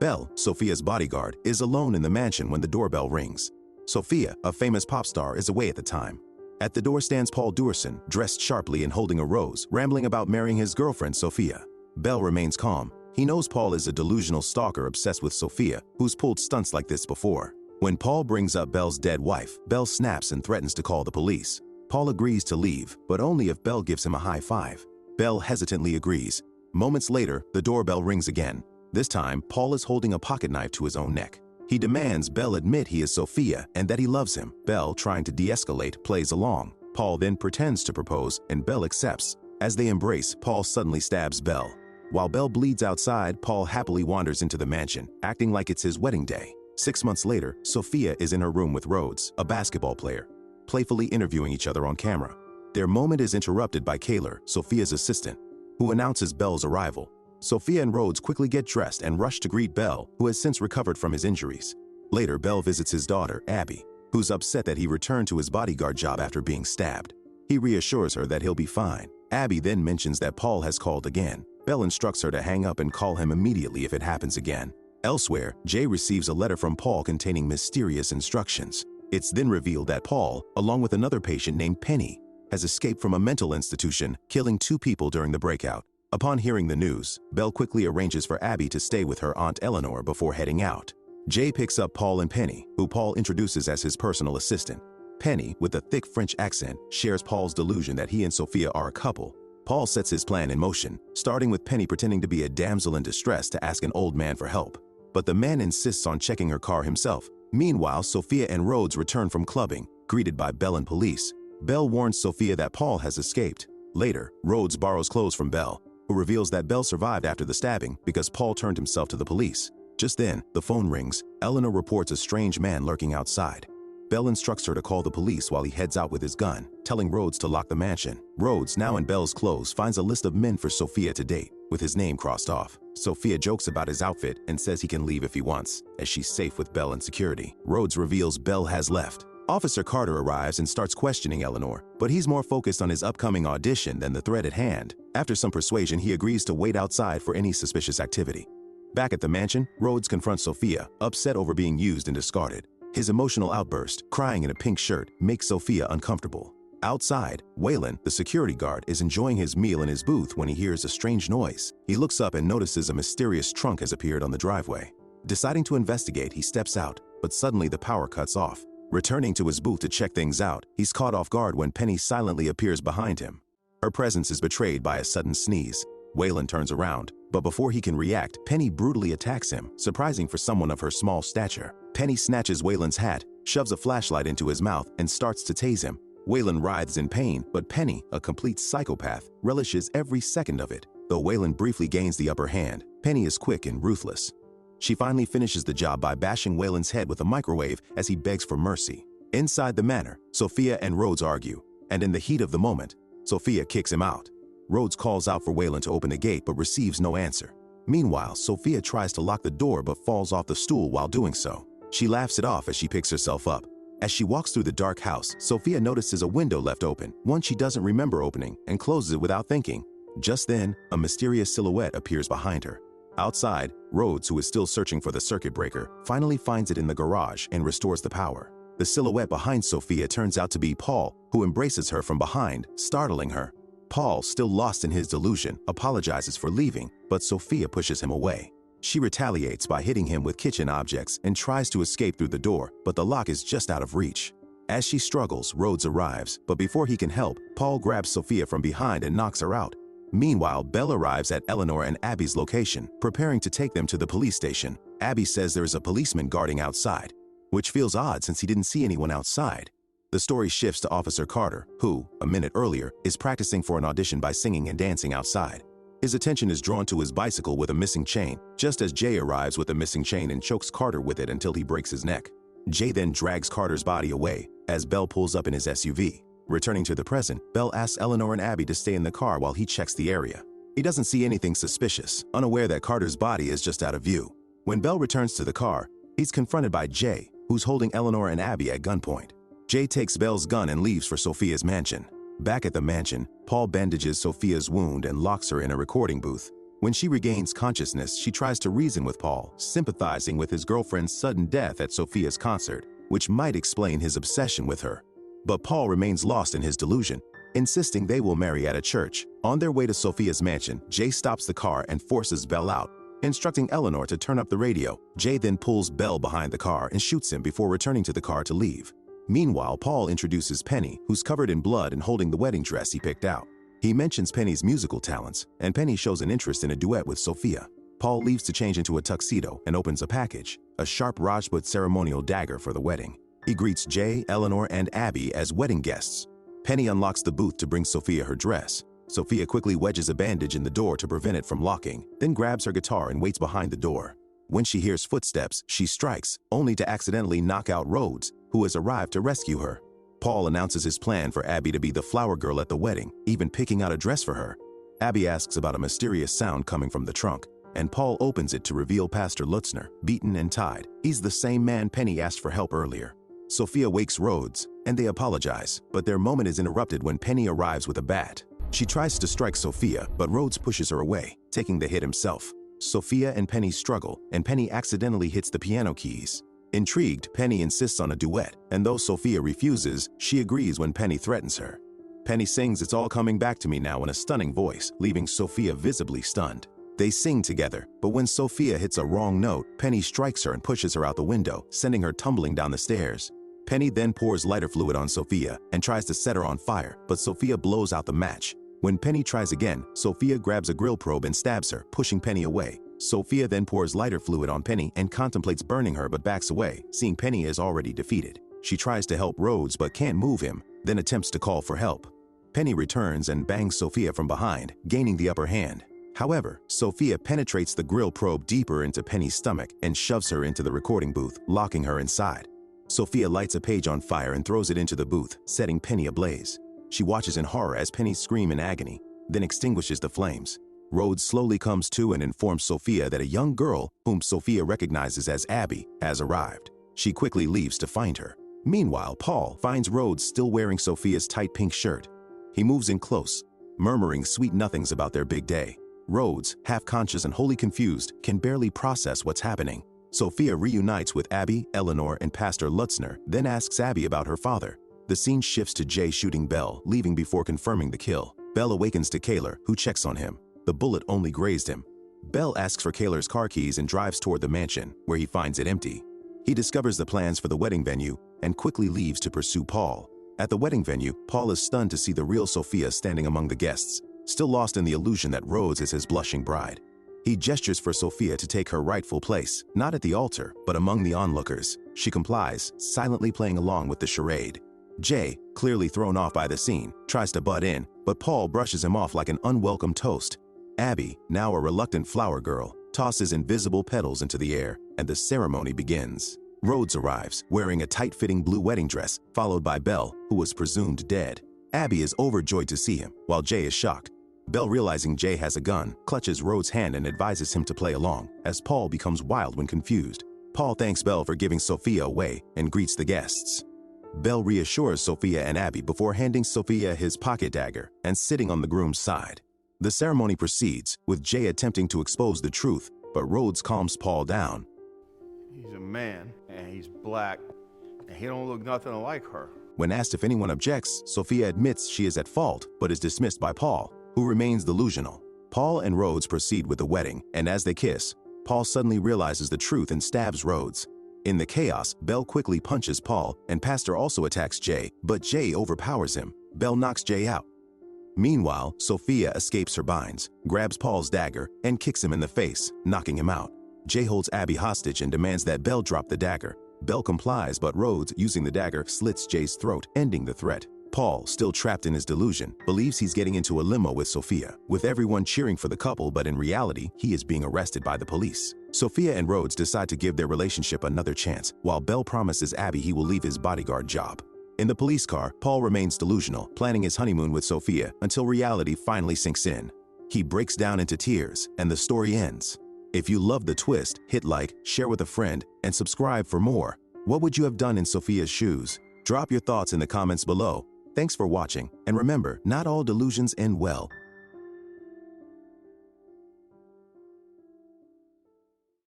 Belle, Sofia's bodyguard, is alone in the mansion when the doorbell rings. Sofia, a famous pop star, is away at the time. At the door stands Paul Durson, dressed sharply and holding a rose, rambling about marrying his girlfriend, Sofia. Belle remains calm. He knows Paul is a delusional stalker obsessed with Sofia, who's pulled stunts like this before. When Paul brings up Belle's dead wife, Belle snaps and threatens to call the police. Paul agrees to leave, but only if Belle gives him a high five. Belle hesitantly agrees. Moments later, the doorbell rings again. This time, Paul is holding a pocket knife to his own neck. He demands Belle admit he is Sofia and that he loves him. Belle, trying to de-escalate, plays along. Paul then pretends to propose, and Belle accepts. As they embrace, Paul suddenly stabs Belle. While Belle bleeds outside, Paul happily wanders into the mansion, acting like it's his wedding day. 6 months later, Sofia is in her room with Rhodes, a basketball player, playfully interviewing each other on camera. Their moment is interrupted by Kaylor, Sofia's assistant, who announces Belle's arrival. Sofia and Rhodes quickly get dressed and rush to greet Belle, who has since recovered from his injuries. Later, Belle visits his daughter, Abby, who's upset that he returned to his bodyguard job after being stabbed. He reassures her that he'll be fine. Abby then mentions that Paul has called again. Belle instructs her to hang up and call him immediately if it happens again. Elsewhere, Jay receives a letter from Paul containing mysterious instructions. It's then revealed that Paul, along with another patient named Penny, has escaped from a mental institution, killing 2 people during the breakout. Upon hearing the news, Belle quickly arranges for Abby to stay with her Aunt Eleanor before heading out. Jay picks up Paul and Penny, who Paul introduces as his personal assistant. Penny, with a thick French accent, shares Paul's delusion that he and Sofia are a couple. Paul sets his plan in motion, starting with Penny pretending to be a damsel in distress to ask an old man for help. But the man insists on checking her car himself. Meanwhile, Sofia and Rhodes return from clubbing, greeted by Belle and police. Belle warns Sofia that Paul has escaped. Later, Rhodes borrows clothes from Belle, who reveals that Belle survived after the stabbing because Paul turned himself to the police. Just then, the phone rings. Eleanor reports a strange man lurking outside. Belle instructs her to call the police while he heads out with his gun, telling Rhodes to lock the mansion. Rhodes, now in Belle's clothes, finds a list of men for Sofia to date, with his name crossed off. Sofia jokes about his outfit and says he can leave if he wants, as she's safe with Belle in security. Rhodes reveals Belle has left. Officer Carter arrives and starts questioning Eleanor, but he's more focused on his upcoming audition than the threat at hand. After some persuasion, he agrees to wait outside for any suspicious activity. Back at the mansion, Rhodes confronts Sofia, upset over being used and discarded. His emotional outburst, crying in a pink shirt, makes Sofia uncomfortable. Outside, Waylon, the security guard, is enjoying his meal in his booth when he hears a strange noise. He looks up and notices a mysterious trunk has appeared on the driveway. Deciding to investigate, he steps out, but suddenly the power cuts off. Returning to his booth to check things out, he's caught off guard when Penny silently appears behind him. Her presence is betrayed by a sudden sneeze. Waylon turns around, but before he can react, Penny brutally attacks him, surprising for someone of her small stature. Penny snatches Waylon's hat, shoves a flashlight into his mouth, and starts to tase him. Waylon writhes in pain, but Penny, a complete psychopath, relishes every second of it. Though Waylon briefly gains the upper hand, Penny is quick and ruthless. She finally finishes the job by bashing Waylon's head with a microwave as he begs for mercy. Inside the manor, Sofia and Rhodes argue, and in the heat of the moment, Sofia kicks him out. Rhodes calls out for Waylon to open the gate but receives no answer. Meanwhile, Sofia tries to lock the door but falls off the stool while doing so. She laughs it off as she picks herself up. As she walks through the dark house, Sofia notices a window left open, one she doesn't remember opening, and closes it without thinking. Just then, a mysterious silhouette appears behind her. Outside, Rhodes, who is still searching for the circuit breaker, finally finds it in the garage and restores the power. The silhouette behind Sofia turns out to be Paul, who embraces her from behind, startling her. Paul, still lost in his delusion, apologizes for leaving, but Sofia pushes him away. She retaliates by hitting him with kitchen objects and tries to escape through the door, but the lock is just out of reach. As she struggles, Rhodes arrives, but before he can help, Paul grabs Sofia from behind and knocks her out. Meanwhile, Belle arrives at Eleanor and Abby's location, preparing to take them to the police station. Abby says there is a policeman guarding outside, which feels odd since he didn't see anyone outside. The story shifts to Officer Carter, who, a minute earlier, is practicing for an audition by singing and dancing outside. His attention is drawn to his bicycle with a missing chain, just as Jay arrives with a missing chain and chokes Carter with it until he breaks his neck. Jay then drags Carter's body away, as Belle pulls up in his SUV. Returning to the present, Belle asks Eleanor and Abby to stay in the car while he checks the area. He doesn't see anything suspicious, unaware that Carter's body is just out of view. When Belle returns to the car, he's confronted by Jay, who's holding Eleanor and Abby at gunpoint. Jay takes Belle's gun and leaves for Sofia's mansion. Back at the mansion, Paul bandages Sofia's wound and locks her in a recording booth. When she regains consciousness, she tries to reason with Paul, sympathizing with his girlfriend's sudden death at Sofia's concert, which might explain his obsession with her. But Paul remains lost in his delusion, insisting they will marry at a church. On their way to Sofia's mansion, Jay stops the car and forces Belle out, instructing Eleanor to turn up the radio. Jay then pulls Belle behind the car and shoots him before returning to the car to leave. Meanwhile, Paul introduces Penny, who's covered in blood and holding the wedding dress he picked out. He mentions Penny's musical talents, and Penny shows an interest in a duet with Sofia. Paul leaves to change into a tuxedo and opens a package, a sharp Rajput ceremonial dagger for the wedding. He greets Jay, Eleanor, and Abby as wedding guests. Penny unlocks the booth to bring Sofia her dress. Sofia quickly wedges a bandage in the door to prevent it from locking, then grabs her guitar and waits behind the door. When she hears footsteps, she strikes, only to accidentally knock out Rhodes, who has arrived to rescue her. Paul announces his plan for Abby to be the flower girl at the wedding, even picking out a dress for her. Abby asks about a mysterious sound coming from the trunk, and Paul opens it to reveal Pastor Lutzner, beaten and tied. He's the same man Penny asked for help earlier. Sofia wakes Rhodes, and they apologize, but their moment is interrupted when Penny arrives with a bat. She tries to strike Sofia, but Rhodes pushes her away, taking the hit himself. Sofia and Penny struggle, and Penny accidentally hits the piano keys. Intrigued, Penny insists on a duet, and though Sofia refuses, she agrees when Penny threatens her. Penny sings "It's All Coming Back to Me Now" in a stunning voice, leaving Sofia visibly stunned. They sing together, but when Sofia hits a wrong note, Penny strikes her and pushes her out the window, sending her tumbling down the stairs. Penny then pours lighter fluid on Sofia and tries to set her on fire, but Sofia blows out the match. When Penny tries again, Sofia grabs a grill probe and stabs her, pushing Penny away. Sofia then pours lighter fluid on Penny and contemplates burning her but backs away, seeing Penny is already defeated. She tries to help Rhodes but can't move him, then attempts to call for help. Penny returns and bangs Sofia from behind, gaining the upper hand. However, Sofia penetrates the grill probe deeper into Penny's stomach and shoves her into the recording booth, locking her inside. Sofia lights a page on fire and throws it into the booth, setting Penny ablaze. She watches in horror as Penny screams in agony, then extinguishes the flames. Rhodes slowly comes to and informs Sofia that a young girl, whom Sofia recognizes as Abby, has arrived. She quickly leaves to find her. Meanwhile, Paul finds Rhodes still wearing Sofia's tight pink shirt. He moves in close, murmuring sweet nothings about their big day. Rhodes, half-conscious and wholly confused, can barely process what's happening. Sofia reunites with Abby, Eleanor, and Pastor Lutzner, then asks Abby about her father. The scene shifts to Jay shooting Belle, leaving before confirming the kill. Belle awakens to Kaylor, who checks on him. The bullet only grazed him. Belle asks for Kaylor's car keys and drives toward the mansion, where he finds it empty. He discovers the plans for the wedding venue and quickly leaves to pursue Paul. At the wedding venue, Paul is stunned to see the real Sofia standing among the guests, still lost in the illusion that Rhodes is his blushing bride. He gestures for Sofia to take her rightful place, not at the altar, but among the onlookers. She complies, silently playing along with the charade. Jay, clearly thrown off by the scene, tries to butt in, but Paul brushes him off like an unwelcome toast. Abby, now a reluctant flower girl, tosses invisible petals into the air, and the ceremony begins. Rhodes arrives, wearing a tight-fitting blue wedding dress, followed by Belle, who was presumed dead. Abby is overjoyed to see him, while Jay is shocked. Belle, realizing Jay has a gun, clutches Rhodes' hand and advises him to play along, as Paul becomes wild when confused. Paul thanks Belle for giving Sofia away and greets the guests. Belle reassures Sofia and Abby before handing Sofia his pocket dagger and sitting on the groom's side. The ceremony proceeds, with Jay attempting to expose the truth, but Rhodes calms Paul down. He's a man, and he's black, and he don't look nothing like her. When asked if anyone objects, Sofia admits she is at fault, but is dismissed by Paul, who remains delusional. Paul and Rhodes proceed with the wedding, and as they kiss, Paul suddenly realizes the truth and stabs Rhodes. In the chaos, Belle quickly punches Paul, and Pastor also attacks Jay, but Jay overpowers him. Belle knocks Jay out. Meanwhile, Sofia escapes her binds, grabs Paul's dagger, and kicks him in the face, knocking him out. Jay holds Abby hostage and demands that Belle drop the dagger. Belle complies, but Rhodes, using the dagger, slits Jay's throat, ending the threat. Paul, still trapped in his delusion, believes he's getting into a limo with Sofia, with everyone cheering for the couple, but in reality, he is being arrested by the police. Sofia and Rhodes decide to give their relationship another chance, while Belle promises Abby he will leave his bodyguard job. In the police car, Paul remains delusional, planning his honeymoon with Sofia until reality finally sinks in. He breaks down into tears, and the story ends. If you love the twist, hit like, share with a friend, and subscribe for more. What would you have done in Sofia's shoes? Drop your thoughts in the comments below. Thanks for watching, and remember, not all delusions end well.